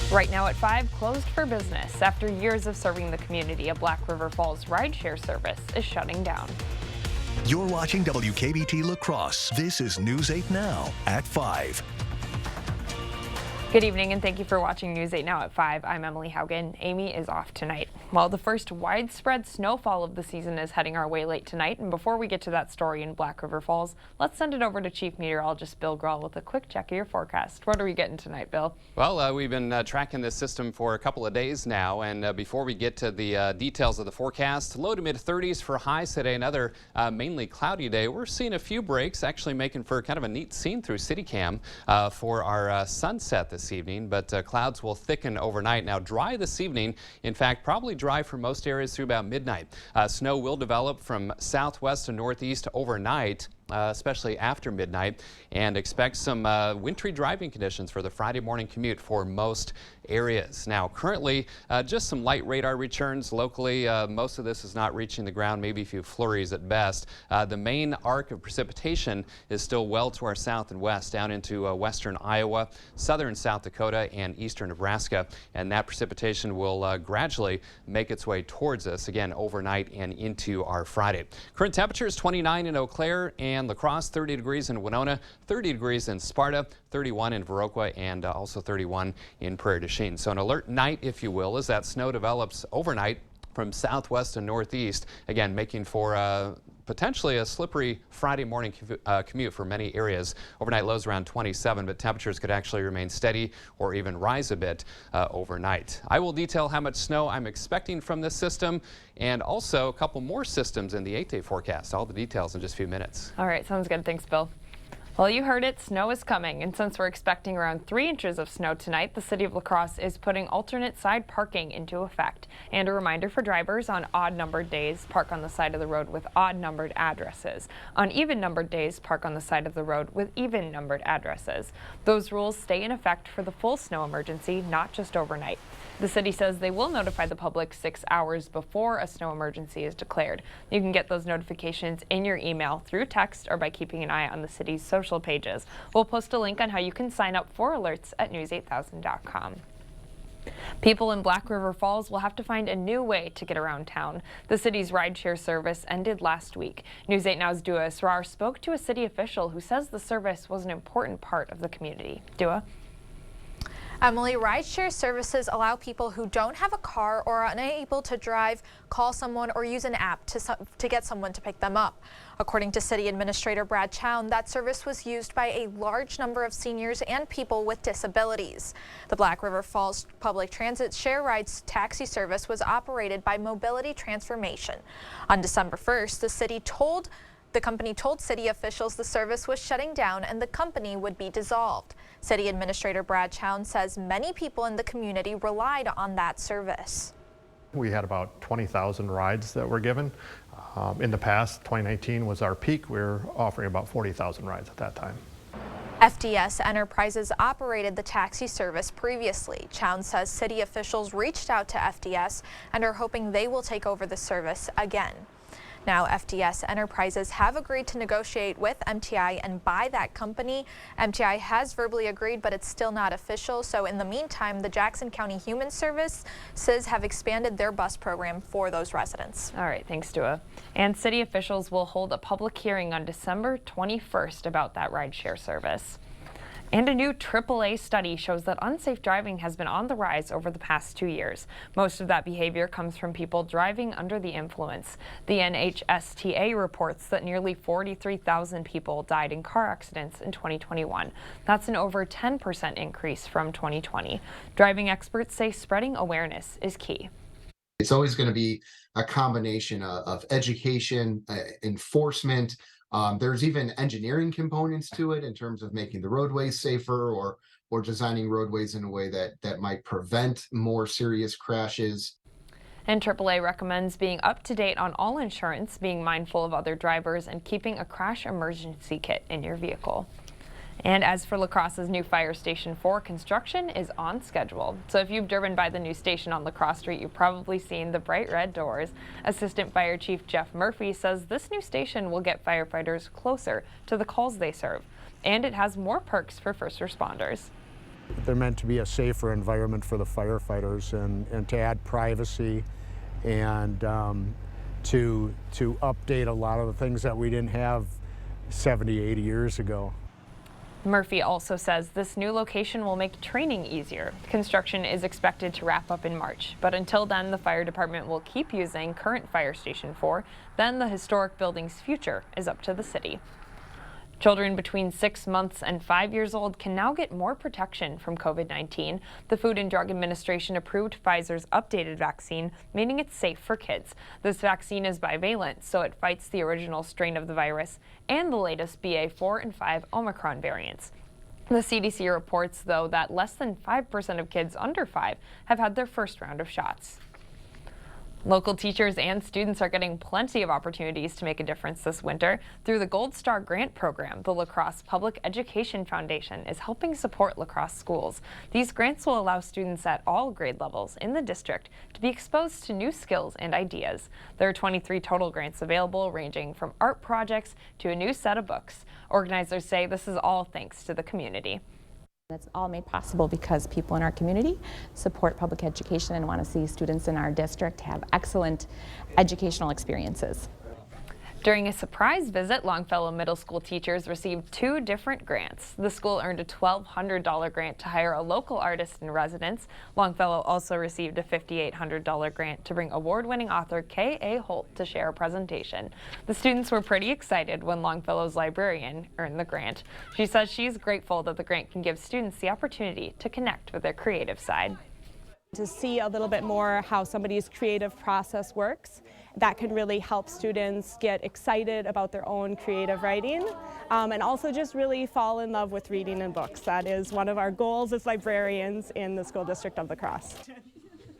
Right now at 5, closed for business. After years of serving the community, a Black River Falls rideshare service is shutting down. You're watching WKBT La Crosse. This is News 8 Now at 5. Good evening and thank you for watching News 8 Now at 5. I'm Emily Haugen. Amy is off tonight. Well, the first widespread snowfall of the season is heading our way late tonight. And before we get to that story in Black River Falls, let's send it over to Chief Meteorologist Bill Grahl with a quick check of your forecast. What are we getting tonight, Bill? Well, we've been tracking this system for a couple of days now. And before we get to the details of the forecast, low to mid 30s for highs today. Another mainly cloudy day. We're seeing a few breaks, actually making for kind of a neat scene through CityCam for our sunset this evening, but clouds will thicken overnight. Now dry this evening. In fact, probably dry for most areas through about midnight. Snow will develop from southwest to northeast overnight, especially after midnight, and expect some wintry driving conditions for the Friday morning commute for most areas. Now currently just some light radar returns locally. Most of this is not reaching the ground, maybe a few flurries at best. The main arc of precipitation is still well to our south and west, down into western Iowa, southern South Dakota, and eastern Nebraska, and that precipitation will gradually make its way towards us again overnight and into our Friday. Current temperature is 29 in Eau Claire and La Crosse, 30 degrees in Winona, 30 degrees in Sparta, 31 in Viroqua, and also 31 in Prairie du Chien. So an alert night, if you will, as that snow develops overnight from southwest to northeast, again making for potentially a slippery Friday morning commute for many areas. Overnight lows around 27, but temperatures could actually remain steady or even rise a bit overnight. I will detail how much snow I'm expecting from this system and also a couple more systems in the 8-day forecast. All the details in just a few minutes. All right, sounds good. Thanks, Bill. Well, you heard it, snow is coming, and since we're expecting around 3 inches of snow tonight, the city of La Crosse is putting alternate side parking into effect. And a reminder for drivers: on odd-numbered days, park on the side of the road with odd-numbered addresses. On even-numbered days, park on the side of the road with even-numbered addresses. Those rules stay in effect for the full snow emergency, not just overnight. The city says they will notify the public 6 hours before a snow emergency is declared. You can get those notifications in your email, through text, or by keeping an eye on the city's social pages. We'll post a link on how you can sign up for alerts at news8000.com. People in Black River Falls will have to find a new way to get around town. The city's rideshare service ended last week. News 8 Now's Dua Asrar spoke to a city official who says the service was an important part of the community. Dua? Emily, rideshare services allow people who don't have a car or are unable to drive, call someone, or use an app to get someone to pick them up. According to City Administrator Brad Chown, that service was used by a large number of seniors and people with disabilities. The Black River Falls Public Transit Share Rides taxi service was operated by Mobility Transformation. On December 1st, the company told city officials the service was shutting down and the company would be dissolved. City Administrator Brad Chown says many people in the community relied on that service. We had about 20,000 rides that were given. In the past, 2019 was our peak. We were offering about 40,000 rides at that time. FDS Enterprises operated the taxi service previously. Chown says city officials reached out to FDS and are hoping they will take over the service again. Now, FDS Enterprises have agreed to negotiate with MTI and buy that company. MTI has verbally agreed, but it's still not official. So in the meantime, the Jackson County Human Services have expanded their bus program for those residents. All right, thanks, Dua. And city officials will hold a public hearing on December 21st about that rideshare service. And a new AAA study shows that unsafe driving has been on the rise over the past 2 years. Most of that behavior comes from people driving under the influence. The NHSTA reports that nearly 43,000 people died in car accidents in 2021. That's an over 10% increase from 2020. Driving experts say spreading awareness is key. It's always going to be a combination of education, enforcement. There's even engineering components to it in terms of making the roadways safer or designing roadways in a way that might prevent more serious crashes. And AAA recommends being up to date on all insurance, being mindful of other drivers, and keeping a crash emergency kit in your vehicle. And as for La Crosse's new Fire Station 4, construction is on schedule. So if you've driven by the new station on La Crosse Street, you've probably seen the bright red doors. Assistant Fire Chief Jeff Murphy says this new station will get firefighters closer to the calls they serve, and it has more perks for first responders. They're meant to be a safer environment for the firefighters and to add privacy and to update a lot of the things that we didn't have 70, 80 years ago. Murphy also says this new location will make training easier. Construction is expected to wrap up in March, but until then, the fire department will keep using current Fire Station 4. Then the historic building's future is up to the city. Children between 6 months and 5 years old can now get more protection from COVID-19. The Food and Drug Administration approved Pfizer's updated vaccine, meaning it's safe for kids. This vaccine is bivalent, so it fights the original strain of the virus and the latest BA.4 and 5 Omicron variants. The CDC reports, though, that less than 5% of kids under 5 have had their first round of shots. Local teachers and students are getting plenty of opportunities to make a difference this winter. Through the Gold Star Grant Program, the La Crosse Public Education Foundation is helping support La Crosse schools. These grants will allow students at all grade levels in the district to be exposed to new skills and ideas. There are 23 total grants available, ranging from art projects to a new set of books. Organizers say this is all thanks to the community. That's all made possible because people in our community support public education and want to see students in our district have excellent educational experiences. During a surprise visit, Longfellow Middle School teachers received 2 different grants. The school earned a $1,200 grant to hire a local artist in residence. Longfellow also received a $5,800 grant to bring award-winning author K.A. Holt to share a presentation. The students were pretty excited when Longfellow's librarian earned the grant. She says she's grateful that the grant can give students the opportunity to connect with their creative side. To see a little bit more how somebody's creative process works, that can really help students get excited about their own creative writing and also just really fall in love with reading and books. That is one of our goals as librarians in the School District of La Crosse.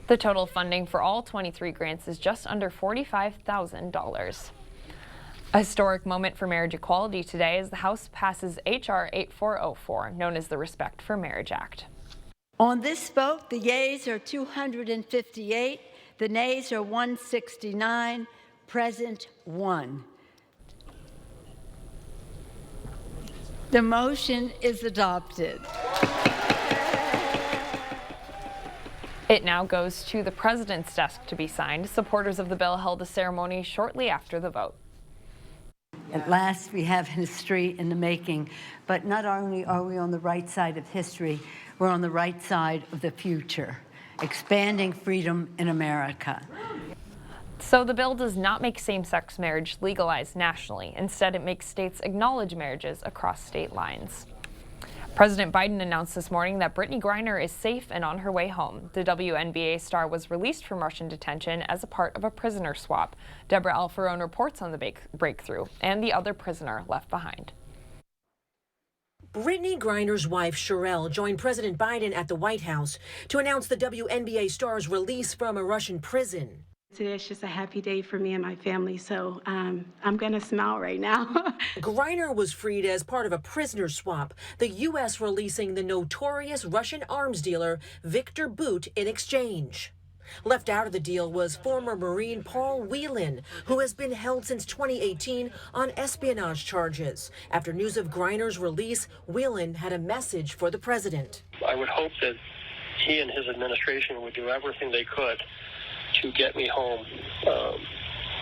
The total funding for all 23 grants is just under $45,000. A historic moment for marriage equality today as the House passes H.R. 8404, known as the Respect for Marriage Act. On this vote, the yeas are 258, the nays are 169, present 1. The motion is adopted. It now goes to the president's desk to be signed. Supporters of the bill held a ceremony shortly after the vote. At last, we have history in the making, but not only are we on the right side of history, we're on the right side of the future, expanding freedom in America. So the bill does not make same-sex marriage legalized nationally. Instead, it makes states acknowledge marriages across state lines. President Biden announced this morning that Brittney Griner is safe and on her way home. The WNBA star was released from Russian detention as a part of a prisoner swap. Deborah Alfarone reports on the breakthrough and the other prisoner left behind. Brittney Griner's wife, Sherelle, joined President Biden at the White House to announce the WNBA star's release from a Russian prison. Today is just a happy day for me and my family, so I'm going to smile right now. Griner was freed as part of a prisoner swap, the U.S. releasing the notorious Russian arms dealer Viktor Bout in exchange. Left out of the deal was former Marine Paul Whelan, who has been held since 2018 on espionage charges. After news of Griner's release, Whelan had a message for the president. I would hope that he and his administration would do everything they could to get me home,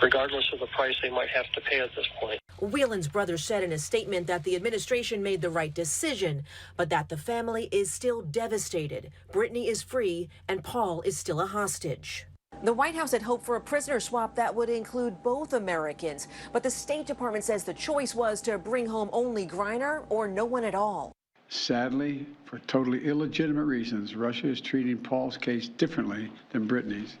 regardless of the price they might have to pay at this point. Whelan's brother said in a statement that the administration made the right decision, but that the family is still devastated. Brittney is free and Paul is still a hostage. The White House had hoped for a prisoner swap that would include both Americans, but the State Department says the choice was to bring home only Griner or no one at all. Sadly, for totally illegitimate reasons, Russia is treating Paul's case differently than Brittney's.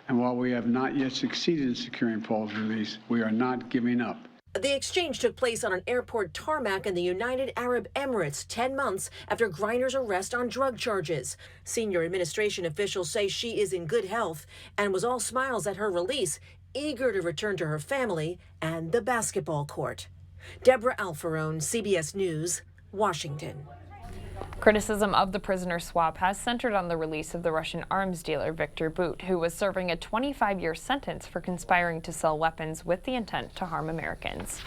And while we have not yet succeeded in securing Paul's release, we are not giving up. The exchange took place on an airport tarmac in the United Arab Emirates 10 months after Griner's arrest on drug charges. Senior administration officials say she is in good health and was all smiles at her release, eager to return to her family and the basketball court. Deborah Alfarone, CBS News, Washington. Criticism of the prisoner swap has centered on the release of the Russian arms dealer Viktor Bout, who was serving a 25-year sentence for conspiring to sell weapons with the intent to harm Americans.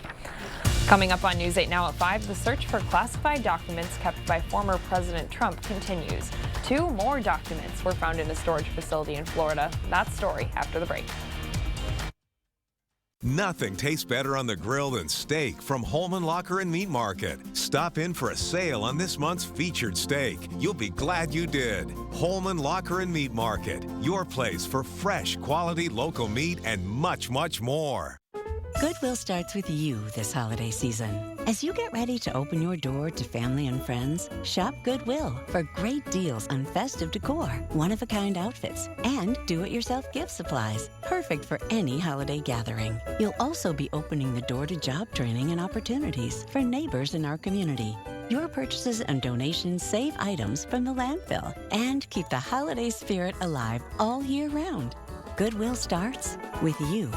Coming up on News 8 Now at 5, the search for classified documents kept by former President Trump continues. 2 more documents were found in a storage facility in Florida. That story after the break. Nothing tastes better on the grill than steak from Holman Locker and Meat Market. Stop in for a sale on this month's featured steak. You'll be glad you did. Holman Locker and Meat Market, your place for fresh, quality local meat and much, much more. Goodwill starts with you this holiday season. As you get ready to open your door to family and friends, shop Goodwill for great deals on festive decor, one-of-a-kind outfits, and do-it-yourself gift supplies, perfect for any holiday gathering. You'll also be opening the door to job training and opportunities for neighbors in our community. Your purchases and donations save items from the landfill and keep the holiday spirit alive all year round. Goodwill starts with you.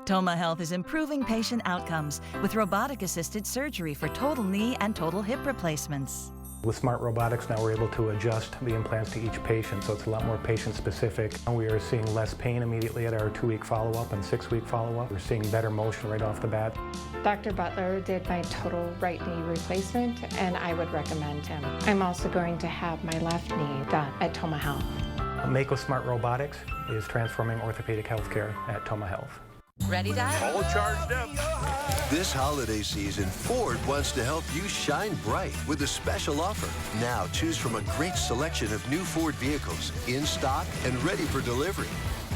Toma Health is improving patient outcomes with robotic-assisted surgery for total knee and total hip replacements. With smart robotics now we're able to adjust the implants to each patient, so it's a lot more patient-specific. We are seeing less pain immediately at our 2-week follow-up and 6-week follow-up. We're seeing better motion right off the bat. Dr. Butler did my total right knee replacement, and I would recommend him. I'm also going to have my left knee done at Toma Health. Mako Smart Robotics is transforming orthopedic healthcare at Toma Health. Ready, Dad? All charged up. This holiday season, Ford wants to help you shine bright with a special offer. Now choose from a great selection of new Ford vehicles in stock and ready for delivery.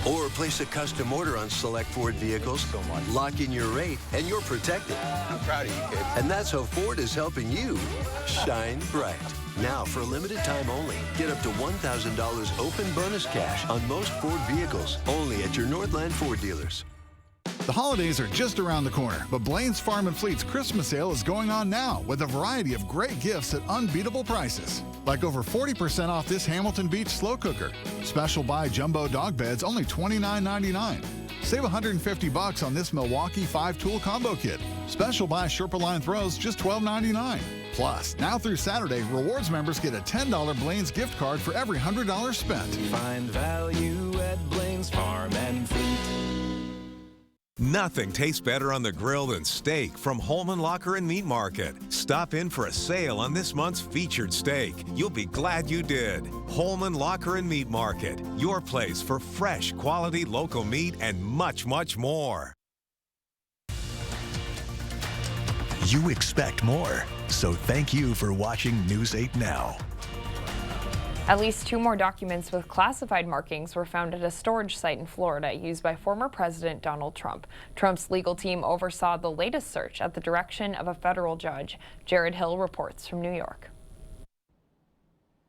Or place a custom order on select Ford vehicles, lock in your rate, and you're protected. I'm proud of you, kid. And that's how Ford is helping you shine bright. Now, for a limited time only, get up to $1,000 open bonus cash on most Ford vehicles, only at your Northland Ford dealers. The holidays are just around the corner, but Blaine's Farm and Fleet's Christmas sale is going on now with a variety of great gifts at unbeatable prices. Like over 40% off this Hamilton Beach slow cooker. Special buy jumbo dog beds only $29.99. Save $150 on this Milwaukee 5-tool combo kit. Special buy Sherpa Line throws just $12.99. Plus, now through Saturday, rewards members get a $10 Blaine's gift card for every $100 spent. Find value at Blaine's Farm and Fleet. Nothing tastes better on the grill than steak from Holman Locker and Meat Market. Stop in for a sale on this month's featured steak. You'll be glad you did. Holman Locker and Meat Market, your place for fresh, quality local meat and much, much more. You expect more, so thank you for watching News 8 Now. At least 2 more documents with classified markings were found at a storage site in Florida used by former President Donald Trump. Trump's legal team oversaw the latest search at the direction of a federal judge. Jared Hill reports from New York.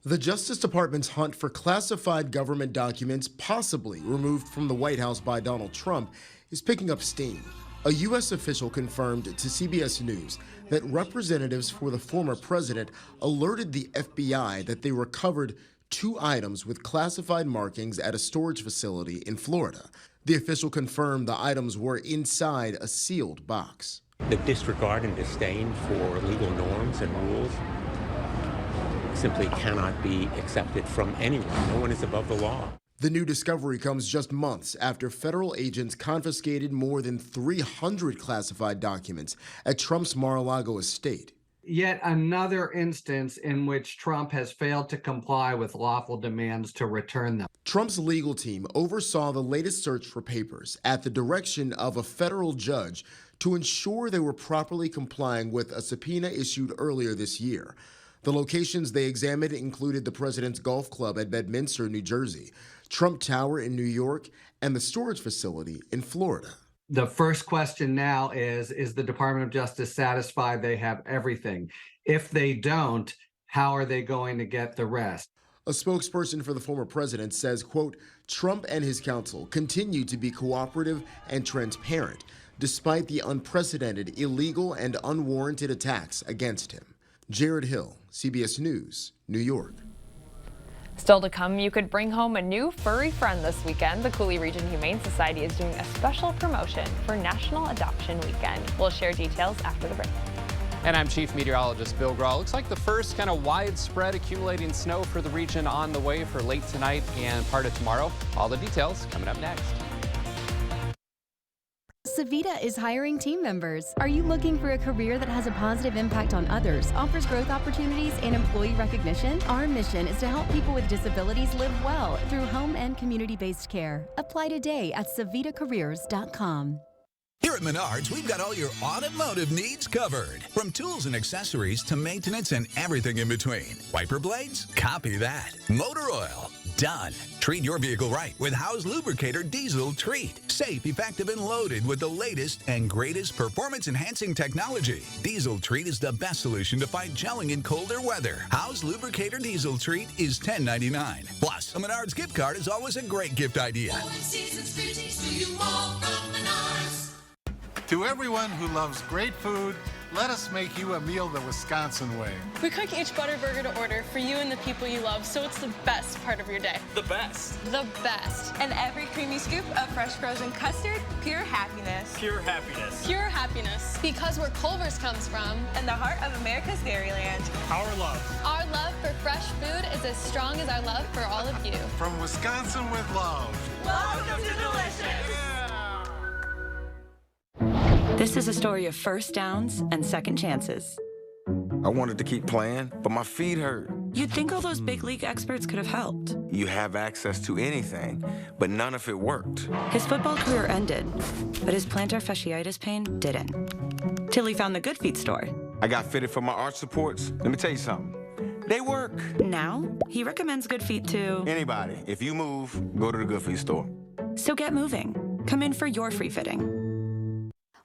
The Justice Department's hunt for classified government documents possibly removed from the White House by Donald Trump is picking up steam. A U.S. official confirmed to CBS News that representatives for the former president alerted the FBI that they recovered 2 items with classified markings at a storage facility in Florida. The official confirmed the items were inside a sealed box. The disregard and disdain for legal norms and rules simply cannot be accepted from anyone. No one is above the law. The new discovery comes just months after federal agents confiscated more than 300 classified documents at Trump's Mar-a-Lago estate. Yet another instance in which Trump has failed to comply with lawful demands to return them. Trump's legal team oversaw the latest search for papers at the direction of a federal judge to ensure they were properly complying with a subpoena issued earlier this year. The locations they examined included the president's golf club at Bedminster, New Jersey, Trump Tower in New York, and the storage facility in Florida. The first question now is the Department of Justice satisfied they have everything? If they don't, how are they going to get the rest? A spokesperson for the former president says, quote, Trump and his counsel continue to be cooperative and transparent, despite the unprecedented, illegal, and unwarranted attacks against him. Jared Hill, CBS News, New York. Still to come, you could bring home a new furry friend this weekend. The Cooley Region Humane Society is doing a special promotion for National Adoption Weekend. We'll share details after the break. And I'm Chief Meteorologist Bill Graw. Looks like the first kind of widespread accumulating snow for the region on the way for late tonight and part of tomorrow. All the details coming up next. Savita is hiring team members. Are you looking for a career that has a positive impact on others, offers growth opportunities, and employee recognition? Our mission is to help people with disabilities live well through home and community-based care. Apply today at savitacareers.com. Here at Menards, we've got all your automotive needs covered. From tools and accessories to maintenance and everything in between. Wiper blades? Copy that. Motor oil? Done. Treat your vehicle right with Howes Lubricator Diesel Treat. Safe, effective, and loaded with the latest and greatest performance-enhancing technology. Diesel Treat is the best solution to fight gelling in colder weather. Howes Lubricator Diesel Treat is $10.99. Plus, a Menards gift card is always a great gift idea. To everyone who loves great food, let us make you a meal the Wisconsin way. We cook each butter burger to order for you and the people you love, so it's the best part of your day. The best. The best. And every creamy scoop of fresh frozen custard, pure happiness. Pure happiness. Pure happiness. Because where Culver's comes from. And the heart of America's Dairyland. Our love. Our love for fresh food is as strong as our love for all of you. From Wisconsin with love. Welcome to Delicious. This is a story of first downs and second chances. I wanted to keep playing, but my feet hurt. You'd think all those big league experts could have helped. You have access to anything, but none of it worked. His football career ended, but his plantar fasciitis pain didn't. Till he found the Good Feet store. I got fitted for my arch supports. Let me tell you something. They work. Now, he recommends Good Feet to anybody. If you move, go to the Good Feet store. So get moving. Come in for your free fitting.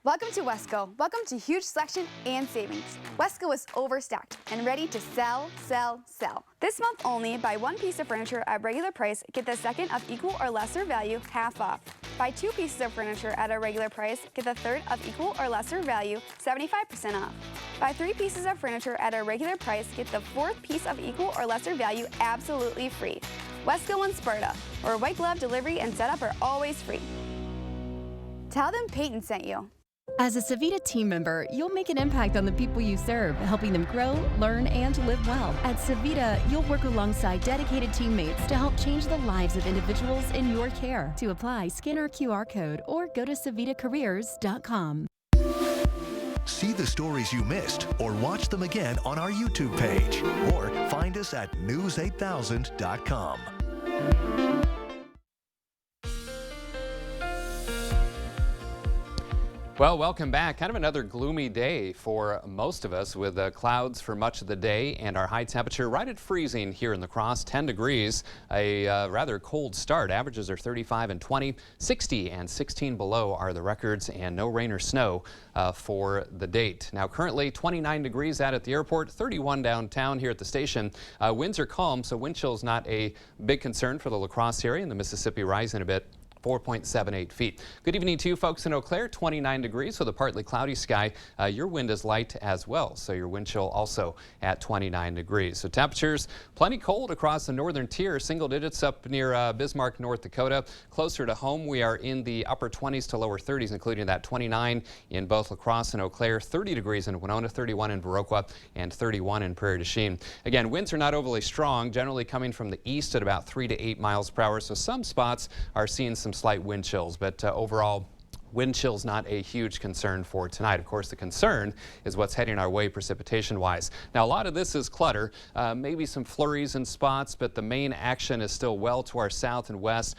Welcome to Wesco. Welcome to huge selection and savings. Wesco is overstacked and ready to sell, sell, sell. This month only, buy one piece of furniture at regular price, get the second of equal or lesser value half off. Buy two pieces of furniture at a regular price, get the third of equal or lesser value 75% off. Buy three pieces of furniture at a regular price, get the fourth piece of equal or lesser value absolutely free. Wesco and Sparta, where white glove delivery and setup are always free. Tell them Peyton sent you. As a Savita team member, you'll make an impact on the people you serve, helping them grow, learn, and live well. At Savita, you'll work alongside dedicated teammates to help change the lives of individuals in your care. To apply, scan our QR code or go to savitacareers.com. See the stories you missed or watch them again on our YouTube page or find us at news8000.com. Well, welcome back. Kind of another gloomy day for most of us with clouds for much of the day and our high temperature right at freezing here in La Crosse, 10 degrees. A rather cold start. Averages are 35 and 20, 60 and 16 below are the records, and no rain or snow for the date. Now currently 29 degrees out at the airport, 31 downtown here at the station. Winds are calm, so wind chill is not a big concern for the La Crosse area, and the Mississippi rising a bit. 4.78 feet. Good evening to you folks in Eau Claire, 29 degrees with a partly cloudy sky. Your wind is light as well, so your wind chill also at 29 degrees. So temperatures plenty cold across the northern tier, single digits up near Bismarck, North Dakota. Closer to home, we are in the upper 20s to lower 30s, including that 29 in both La Crosse and Eau Claire, 30 degrees in Winona, 31 in Viroqua, and 31 in Prairie du Chien. Again, winds are not overly strong, generally coming from the east at about 3 to 8 miles per hour, so some spots are seeing some slight wind chills, but overall wind chill's not a huge concern for tonight. Of course, the concern is what's heading our way precipitation-wise. Now, a lot of this is clutter, maybe some flurries in spots, but the main action is still well to our south and west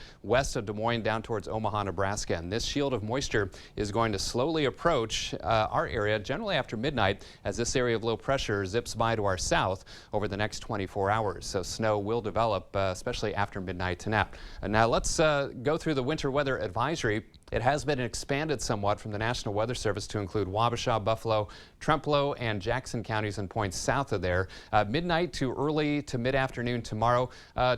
of Des Moines down towards Omaha, Nebraska. And this shield of moisture is going to slowly approach our area generally after midnight as this area of low pressure zips by to our south over the next 24 hours. So snow will develop, especially after midnight tonight. Now, let's go through the winter weather advisory. It has been expanded somewhat from the National Weather Service to include Wabasha, Buffalo, Trempealeau, and Jackson counties and points south of there. Midnight to early to mid-afternoon tomorrow,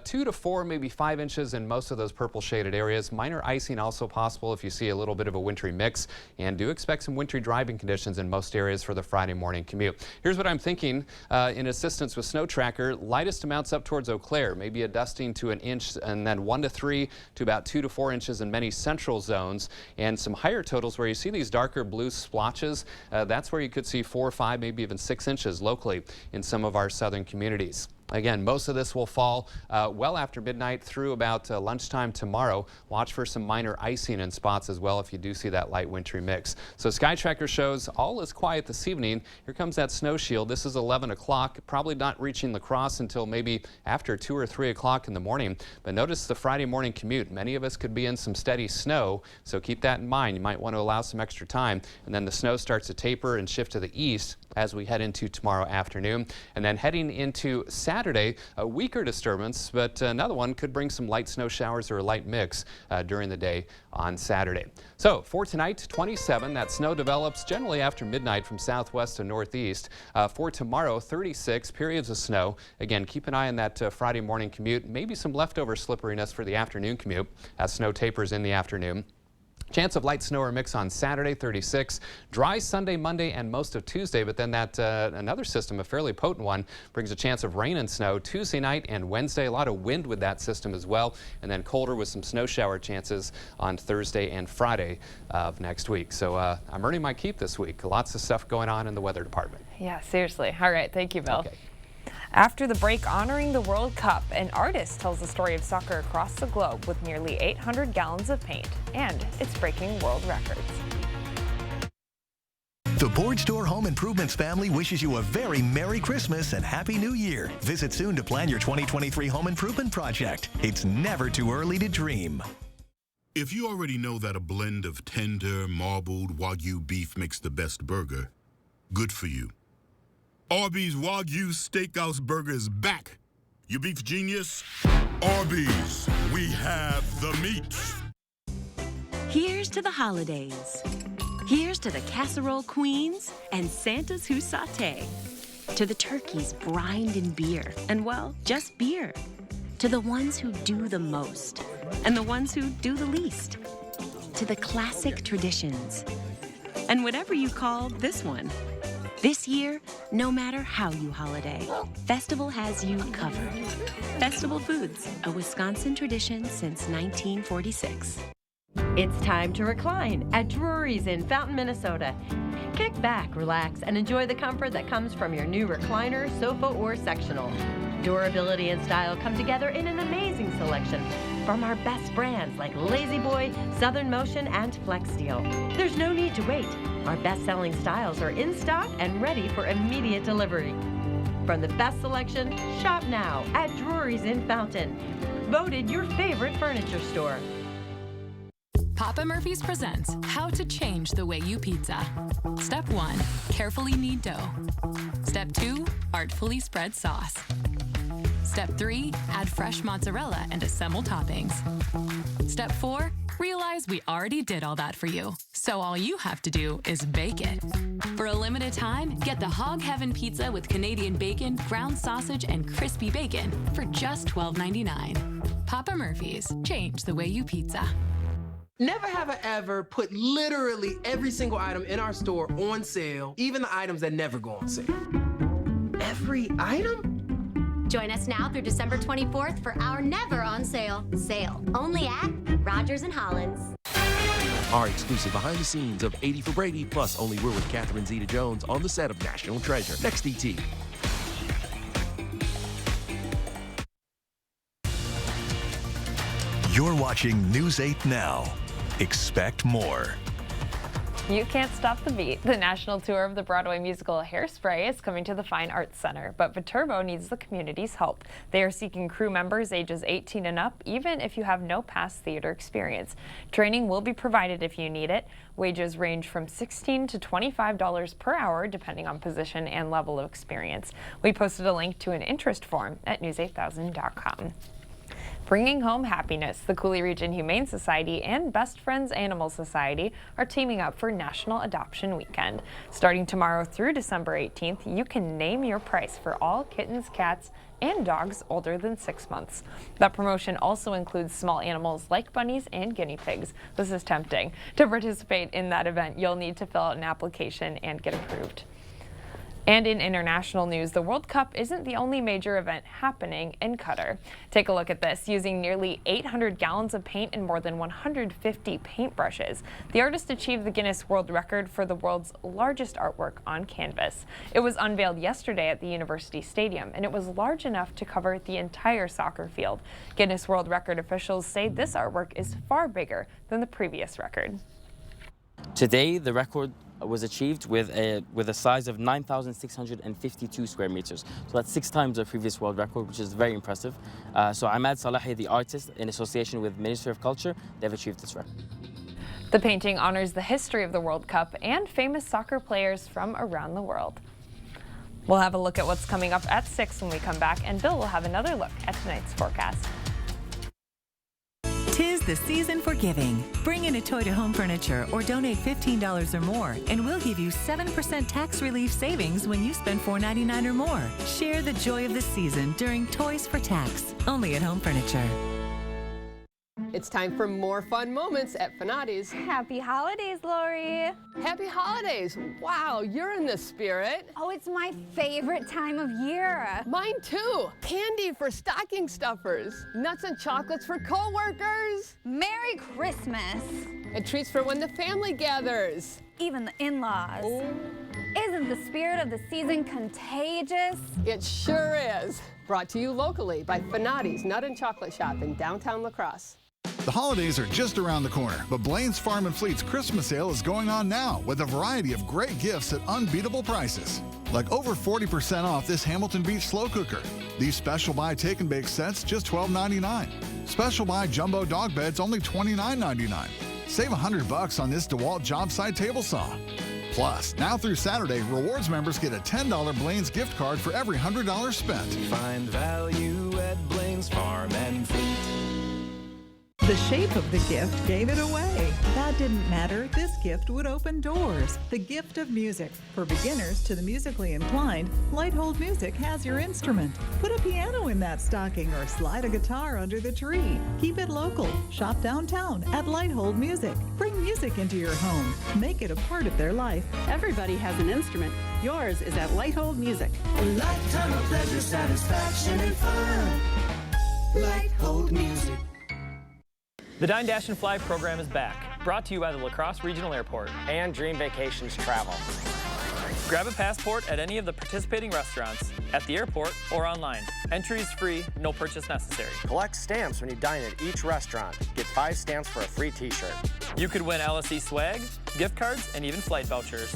2 to 4, maybe 5 inches in most of those purple shaded areas. Minor icing also possible if you see a little bit of a wintry mix, and do expect some wintry driving conditions in most areas for the Friday morning commute. Here's what I'm thinking in assistance with Snow Tracker. Lightest amounts up towards Eau Claire, maybe a dusting to an inch, and then 1 to 3 to about 2 to 4 inches in many central zones, and some higher totals where you see these darker blue splotches. That's where you could see 4 or 5, maybe even 6 inches locally in some of our southern communities. Again, most of this will fall well after midnight through about lunchtime tomorrow. Watch for some minor icing in spots as well if you do see that light wintry mix. So Sky Tracker shows all is quiet this evening. Here comes that snow shield. This is 11 o'clock, probably not reaching La Crosse until maybe after 2 or 3 o'clock in the morning. But notice the Friday morning commute. Many of us could be in some steady snow, so keep that in mind. You might want to allow some extra time. And then the snow starts to taper and shift to the east as we head into tomorrow afternoon. And then heading into Saturday, a weaker disturbance, but another one could bring some light snow showers or a light mix during the day on Saturday. So for tonight, 27. That snow develops generally after midnight from southwest to northeast. For tomorrow, 36 periods of snow. Again, keep an eye on that Friday morning commute. Maybe some leftover slipperiness for the afternoon commute as snow tapers in the afternoon. Chance of light snow or mix on Saturday, 36. Dry Sunday, Monday, and most of Tuesday, but then that another system, a fairly potent one, brings a chance of rain and snow Tuesday night and Wednesday. A lot of wind with that system as well, and then colder with some snow shower chances on Thursday and Friday of next week. So I'm earning my keep this week. Lots of stuff going on in the weather department. Yeah, seriously. All right, thank you, Bill. Okay. After the break, honoring the World Cup, an artist tells the story of soccer across the globe with nearly 800 gallons of paint, and it's breaking world records. The Board Store Home Improvements family wishes you a very Merry Christmas and Happy New Year. Visit soon to plan your 2023 home improvement project. It's never too early to dream. If you already know that a blend of tender, marbled Wagyu beef makes the best burger, good for you. Arby's Wagyu Steakhouse Burger is back. You beef genius? Arby's, we have the meat. Here's to the holidays. Here's to the casserole queens and Santas who saute. To the turkeys brined in beer, and well, just beer. To the ones who do the most, and the ones who do the least. To the classic traditions, and whatever you call this one. This year, no matter how you holiday, Festival has you covered. Festival Foods, a Wisconsin tradition since 1946. It's time to recline at Drury's in Fountain, Minnesota. Kick back, relax, and enjoy the comfort that comes from your new recliner, sofa, or sectional. Durability and style come together in an amazing selection from our best brands like La-Z-Boy, Southern Motion, and Flex Steel. There's no need to wait. Our best-selling styles are in stock and ready for immediate delivery. From the best selection, shop now at Drury's in Fountain. Voted your favorite furniture store. Papa Murphy's presents How to Change the Way You Pizza. Step 1, carefully knead dough. Step 2, artfully spread sauce. Step 3, add fresh mozzarella and assemble toppings. Step 4, realize we already did all that for you, so all you have to do is bake it. For a limited time, get the Hog Heaven Pizza with Canadian bacon, ground sausage, and crispy bacon for just $12.99. Papa Murphy's, change the way you pizza. Never have I ever put literally every single item in our store on sale, even the items that never go on sale. Every item? Join us now through December 24th for our never on sale sale. Only at Rogers and Hollins. Our exclusive behind the scenes of 80 for Brady, plus only we're with Catherine Zeta-Jones on the set of National Treasure. Next ET. You're watching News 8 Now. Expect more. You can't stop the beat. The national tour of the Broadway musical Hairspray is coming to the Fine Arts Center, but Viterbo needs the community's help. They are seeking crew members ages 18 and up, even if you have no past theater experience. Training will be provided if you need it. Wages range from $16 to $25 per hour, depending on position and level of experience. We posted a link to an interest form at news8000.com. Bringing home happiness, the Coulee Region Humane Society and Best Friends Animal Society are teaming up for National Adoption Weekend. Starting tomorrow through December 18th, you can name your price for all kittens, cats, and dogs older than 6 months. That promotion also includes small animals like bunnies and guinea pigs. This is tempting. To participate in that event, you'll need to fill out an application and get approved. And in international news, the World Cup isn't the only major event happening in Qatar. Take a look at this. Using nearly 800 gallons of paint and more than 150 paintbrushes, the artist achieved the Guinness World Record for the world's largest artwork on canvas. It was unveiled yesterday at the University Stadium, and it was large enough to cover the entire soccer field. Guinness World Record officials say this artwork is far bigger than the previous record. Today, the record was achieved with a size of 9,652 square meters. So that's 6 times the previous world record, which is very impressive. So Ahmad Salahi, the artist, in association with Ministry of Culture, they've achieved this record. The painting honors the history of the World Cup and famous soccer players from around the world. We'll have a look at what's coming up at 6 when we come back, and Bill will have another look at tonight's forecast. 'Tis the season for giving. Bring in a toy to Home Furniture or donate $15 or more, and we'll give you 7% tax relief savings when you spend $4.99 or more. Share the joy of the season during Toys for Tax, only at Home Furniture. It's time for more fun moments at Finati's. Happy holidays, Lori. Happy holidays. Wow, you're in the spirit. Oh, it's my favorite time of year. Mine too. Candy for stocking stuffers. Nuts and chocolates for coworkers. Merry Christmas. And treats for when the family gathers. Even the in-laws. Isn't the spirit of the season contagious? It sure is. Brought to you locally by Finati's Nut and Chocolate Shop in downtown La Crosse. The holidays are just around the corner, but Blaine's Farm and Fleet's Christmas sale is going on now with a variety of great gifts at unbeatable prices. Like over 40% off this Hamilton Beach slow cooker. These special buy take and bake sets just $12.99. Special buy jumbo dog beds only $29.99. Save $100 on this DeWalt job site table saw. Plus, now through Saturday, rewards members get a $10 Blaine's gift card for every $100 spent. Find value at Blaine's Farm and Fleet. The shape of the gift gave it away. That didn't matter. This gift would open doors. The gift of music. For beginners to the musically inclined, Lighthold Music has your instrument. Put a piano in that stocking or slide a guitar under the tree. Keep it local. Shop downtown at Lighthold Music. Bring music into your home. Make it a part of their life. Everybody has an instrument. Yours is at Lighthold Music. A lifetime of pleasure, satisfaction, and fun. Lighthold Music. The Dine Dash and Fly program is back, brought to you by the La Crosse Regional Airport and Dream Vacations Travel. Grab a passport at any of the participating restaurants, at the airport, or online. Entry is free, no purchase necessary. Collect stamps when you dine at each restaurant. Get 5 stamps for a free t-shirt. You could win LSE swag, gift cards, and even flight vouchers.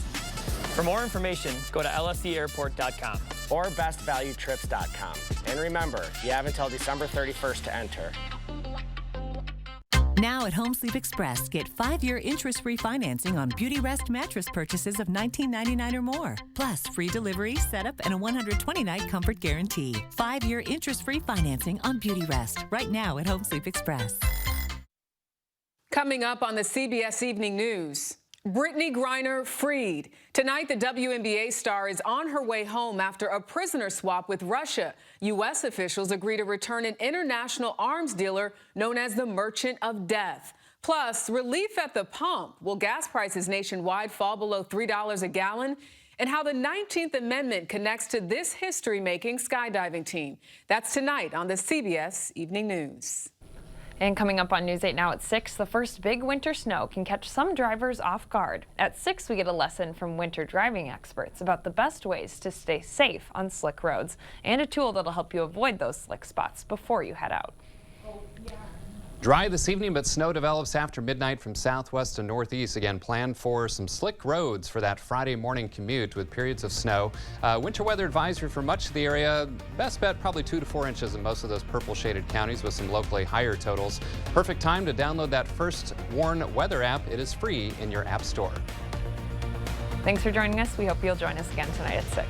For more information, go to lseairport.com or bestvaluetrips.com. And remember, you have until December 31st to enter. Now at Home Sleep Express, get 5-year interest-free financing on Beauty Rest mattress purchases of $19.99 or more. Plus, free delivery, setup, and a 120-night comfort guarantee. 5-year interest-free financing on Beauty Rest right now at Home Sleep Express. Coming up on the CBS Evening News. Brittany Griner freed. Tonight, the WNBA star is on her way home after a prisoner swap with Russia. U.S. officials agree to return an international arms dealer known as the Merchant of Death. Plus, relief at the pump. Will gas prices nationwide fall below $3 a gallon? And how the 19th Amendment connects to this history-making skydiving team. That's tonight on the CBS Evening News. And coming up on News 8 Now at 6, the first big winter snow can catch some drivers off guard. At 6, we get a lesson from winter driving experts about the best ways to stay safe on slick roads and a tool that'll help you avoid those slick spots before you head out. Dry this evening, but snow develops after midnight from southwest to northeast. Again, plan for some slick roads for that Friday morning commute with periods of snow. Winter weather advisory for much of the area. Best bet, probably 2 to 4 inches in most of those purple shaded counties with some locally higher totals. Perfect time to download that First Warn weather app. It is free in your app store. Thanks for joining us. We hope you'll join us again tonight at 6.